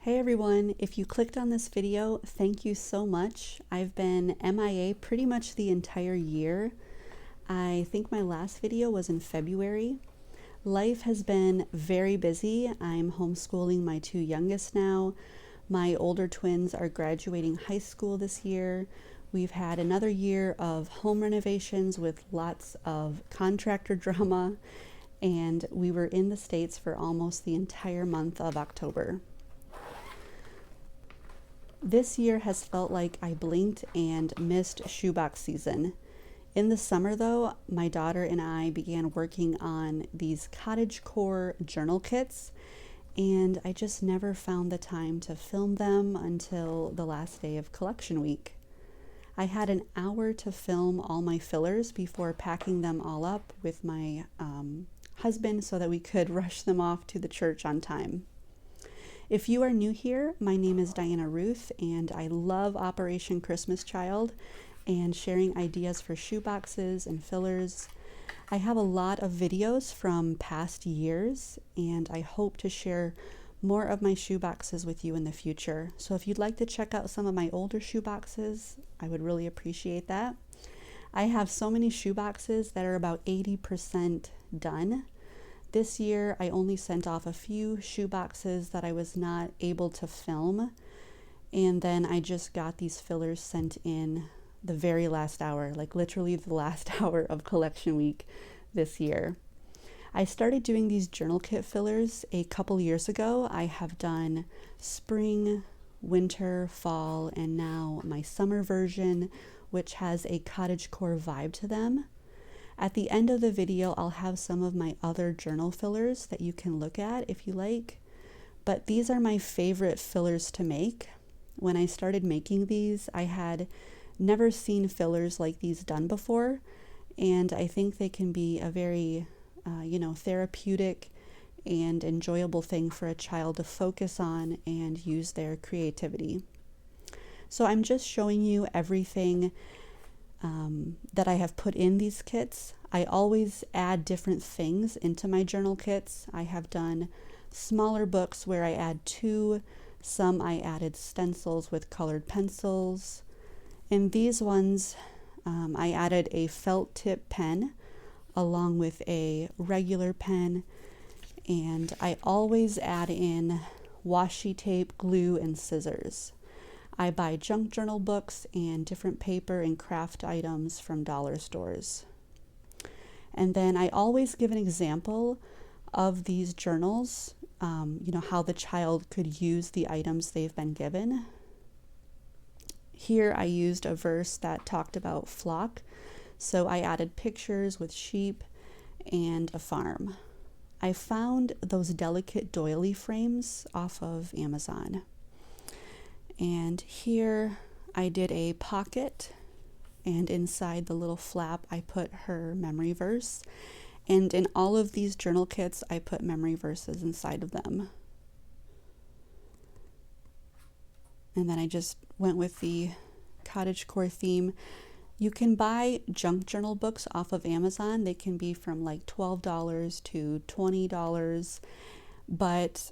Hey everyone, if you clicked on this video, thank you so much. I've been MIA pretty much the entire year. I think my last video was in February. Life has been very busy. I'm homeschooling my two youngest now. My older twins are graduating high school this year. We've had another year of home renovations with lots of contractor drama, and we were in the States for almost the entire month of October. This year has felt like I blinked and missed shoebox season. In the summer though, my daughter and I began working on these cottage core journal kits, and I just never found the time to film them until the last day of collection week. I had an hour to film all my fillers before packing them all up with my husband so that we could rush them off to the church on time. If you are new here, my name is Diana Ruth, and I love Operation Christmas Child and sharing ideas for shoeboxes and fillers. I have a lot of videos from past years, and I hope to share more of my shoeboxes with you in the future. So if you'd like to check out some of my older shoeboxes, I would really appreciate that. I have so many shoeboxes that are about 80% done. This year, I only sent off a few shoeboxes that I was not able to film, and then I just got these fillers sent in the very last hour, like literally the last hour of collection week this year. I started doing these journal kit fillers a couple years ago. I have done spring, winter, fall, and now my summer version, which has a cottagecore vibe to them. At the end of the video, I'll have some of my other journal fillers that you can look at if you like. But these are my favorite fillers to make. When I started making these, I had never seen fillers like these done before, and I think they can be a very, therapeutic and enjoyable thing for a child to focus on and use their creativity. So I'm just showing you everything that I have put in these kits. I always add different things into my journal kits. I have done smaller books where I add two. Some I added stencils with colored pencils. In these ones, I added a felt tip pen along with a regular pen. And I always add in washi tape, glue, and scissors. I buy junk journal books and different paper and craft items from dollar stores. And then I always give an example of these journals, how the child could use the items they've been given. Here I used a verse that talked about flock, so I added pictures with sheep and a farm. I found those delicate doily frames off of Amazon. And here I did a pocket, and inside the little flap I put her memory verse. And in all of these journal kits I put memory verses inside of them. And then I just went with the cottagecore theme. You can buy junk journal books off of Amazon. They can be from like $12 to $20, but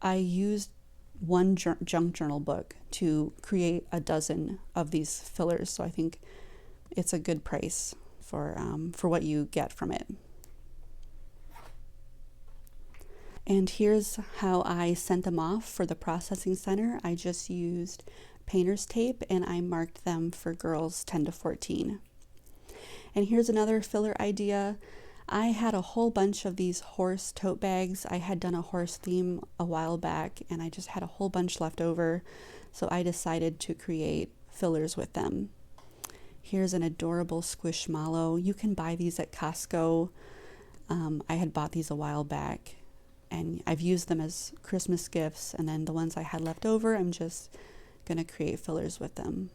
I used one junk journal book to create a dozen of these fillers, so I think it's a good price for what you get from it. And here's how I sent them off for the processing center. I just used painter's tape and I marked them for girls 10 to 14. And here's another filler idea. I had a whole bunch of these horse tote bags. I had done a horse theme a while back and I just had a whole bunch left over, so I decided to create fillers with them. Here's an adorable squishmallow. You can buy these at Costco. I had bought these a while back and I've used them as Christmas gifts, and then the ones I had left over, I'm just gonna create fillers with them.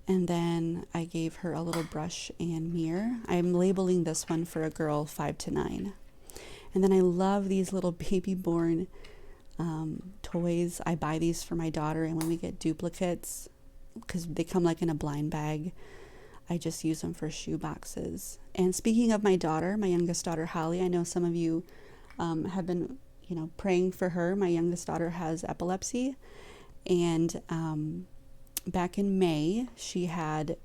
And then I gave her a little brush and mirror. I'm labeling this one for a girl 5 to 9. And then I love these little baby born toys. I buy these for my daughter, and when we get duplicates, because they come like in a blind bag, I just use them for shoe boxes. And speaking of my daughter, my youngest daughter Holly, I know some of you have been praying for her. My youngest daughter has epilepsy, and back in May, she had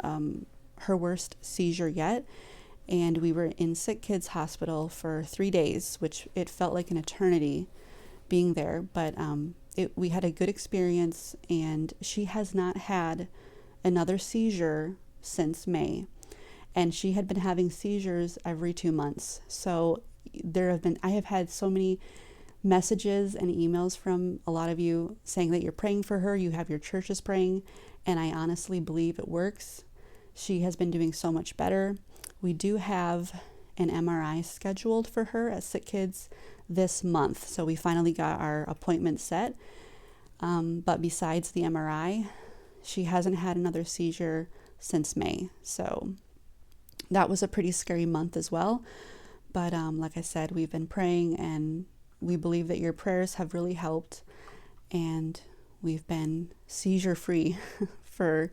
her worst seizure yet, and we were in Sick Kids Hospital for 3 days, which it felt like an eternity being there, but we had a good experience, and she has not had another seizure since May, and she had been having seizures every 2 months. So I have had so many messages and emails from a lot of you saying that you're praying for her, you have your churches praying, and I honestly believe it works. She has been doing so much better. We do have an MRI scheduled for her at Sick Kids this month, so we finally got our appointment set. But besides the MRI, she hasn't had another seizure since May, so that was a pretty scary month as well. But like I said, we've been praying, and we believe that your prayers have really helped, and we've been seizure free for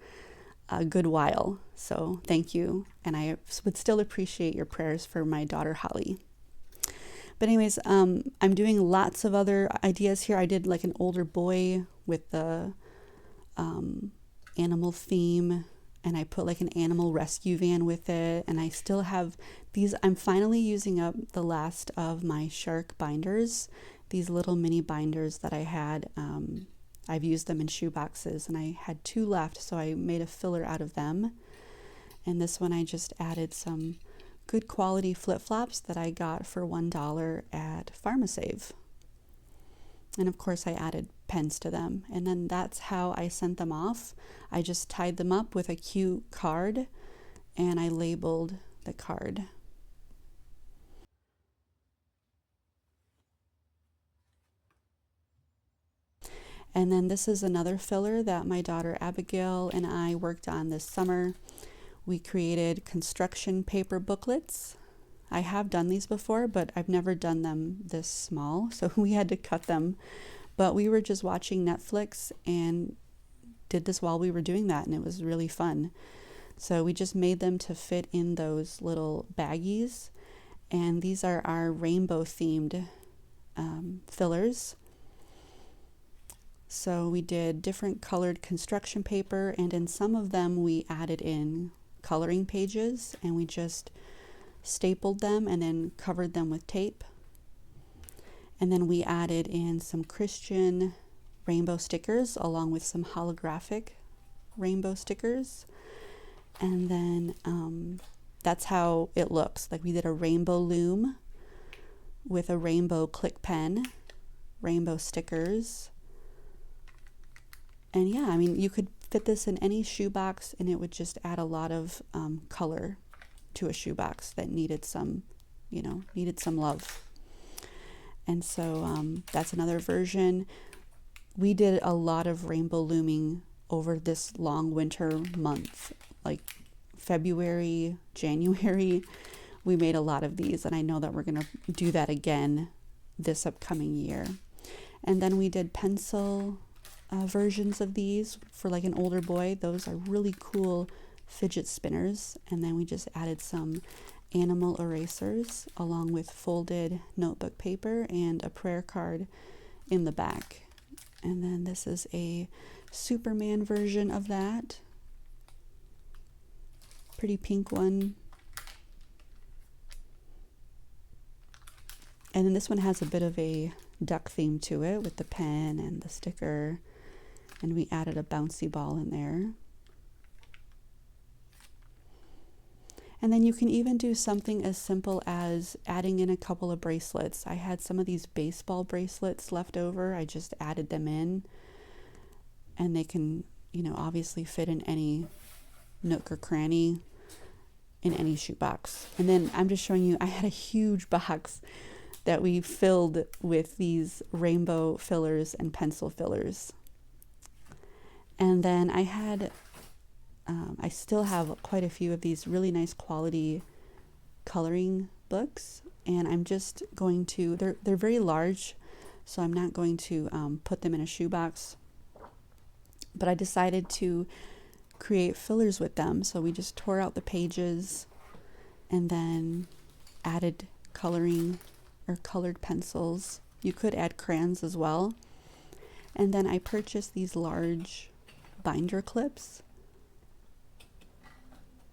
a good while. So thank you, and I would still appreciate your prayers for my daughter Holly. But anyways, I'm doing lots of other ideas here. I did like an older boy with the animal theme, and I put like an animal rescue van with it, and I still have these. I'm finally using up the last of my shark binders, these little mini binders that I had. I've used them in shoe boxes, and I had 2 left, so I made a filler out of them. And this one I just added some good quality flip-flops that I got for $1 at PharmaSave. And of course I added pens to them, and then that's how I sent them off. I just tied them up with a cute card, and I labeled the card. And then this is another filler that my daughter Abigail and I worked on this summer. We created construction paper booklets. I have done these before, but I've never done them this small, so we had to cut them. But we were just watching Netflix and did this while we were doing that, and it was really fun. So we just made them to fit in those little baggies, and these are our rainbow themed fillers. So we did different colored construction paper, and in some of them we added in coloring pages, and we just stapled them and then covered them with tape. And then we added in some Christian rainbow stickers along with some holographic rainbow stickers. And then that's how it looks. Like we did a rainbow loom with a rainbow click pen, rainbow stickers. And yeah, I mean, you could fit this in any shoebox, and it would just add a lot of color to a shoebox that needed some love. And so that's another version. We did a lot of rainbow looming over this long winter month, like February, January. We made a lot of these, and I know that we're going to do that again this upcoming year. And then we did pencil versions of these for like an older boy. Those are really cool fidget spinners. And then we just added some animal erasers along with folded notebook paper and a prayer card in the back. And then this is a Superman version of that. Pretty pink one. And then this one has a bit of a duck theme to it with the pen and the sticker. And we added a bouncy ball in there. And then you can even do something as simple as adding in a couple of bracelets. I had some of these baseball bracelets left over. I just added them in. And they can, obviously fit in any nook or cranny in any shoebox. And then I'm just showing you, I had a huge box that we filled with these rainbow fillers and pencil fillers. And then I still have quite a few of these really nice quality coloring books, and I'm just going to, they're very large, so I'm not going to put them in a shoebox, but I decided to create fillers with them. So we just tore out the pages and then added coloring or colored pencils You could add crayons as well. And then I purchased these large binder clips.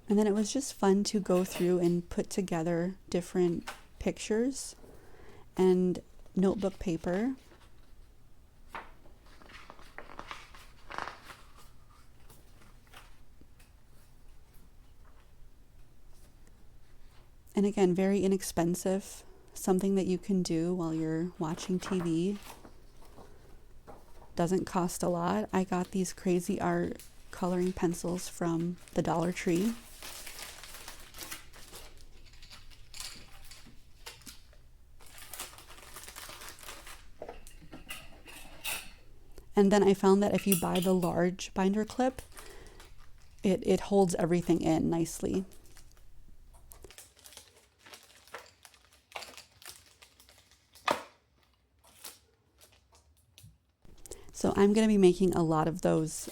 And then it was just fun to go through and put together different pictures and notebook paper. And again, very inexpensive, something that you can do while you're watching TV. Doesn't cost a lot. I got these Crazy Art coloring pencils from the Dollar Tree. And then I found that if you buy the large binder clip, it holds everything in nicely. So I'm going to be making a lot of those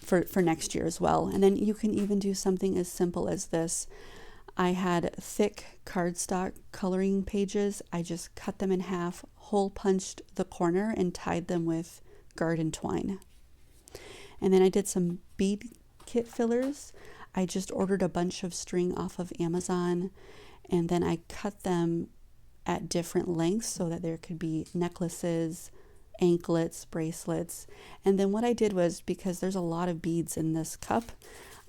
for next year as well. And then you can even do something as simple as this. I had thick cardstock coloring pages. I just cut them in half, hole punched the corner, and tied them with garden twine. And then I did some bead kit fillers. I just ordered a bunch of string off of Amazon, and then I cut them at different lengths so that there could be necklaces, anklets, bracelets. And then what I did was, because there's a lot of beads in this cup,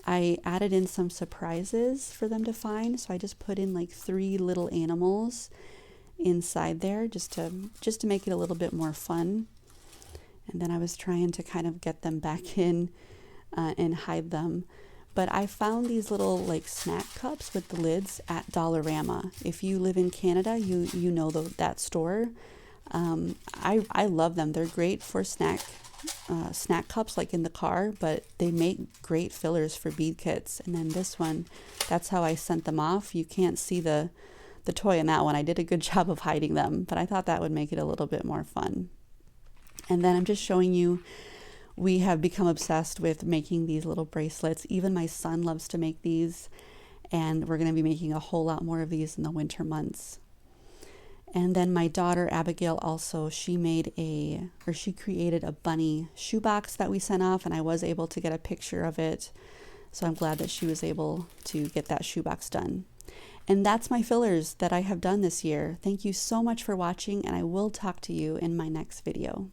I added in some surprises for them to find. So I just put in like 3 little animals inside there just to make it a little bit more fun. And then I was trying to kind of get them back in and hide them. But I found these little like snack cups with the lids at Dollarama. If you live in Canada, you know that store. I love them. They're great for snack cups like in the car, but they make great fillers for bead kits. And then this one, that's how I sent them off. You can't see the toy in that one. I did a good job of hiding them, but I thought that would make it a little bit more fun. And then I'm just showing you, we have become obsessed with making these little bracelets. Even my son loves to make these, and we're going to be making a whole lot more of these in the winter months. And then my daughter Abigail also, she created a bunny shoebox that we sent off, and I was able to get a picture of it. So I'm glad that she was able to get that shoebox done. And that's my fillers that I have done this year. Thank you so much for watching, and I will talk to you in my next video.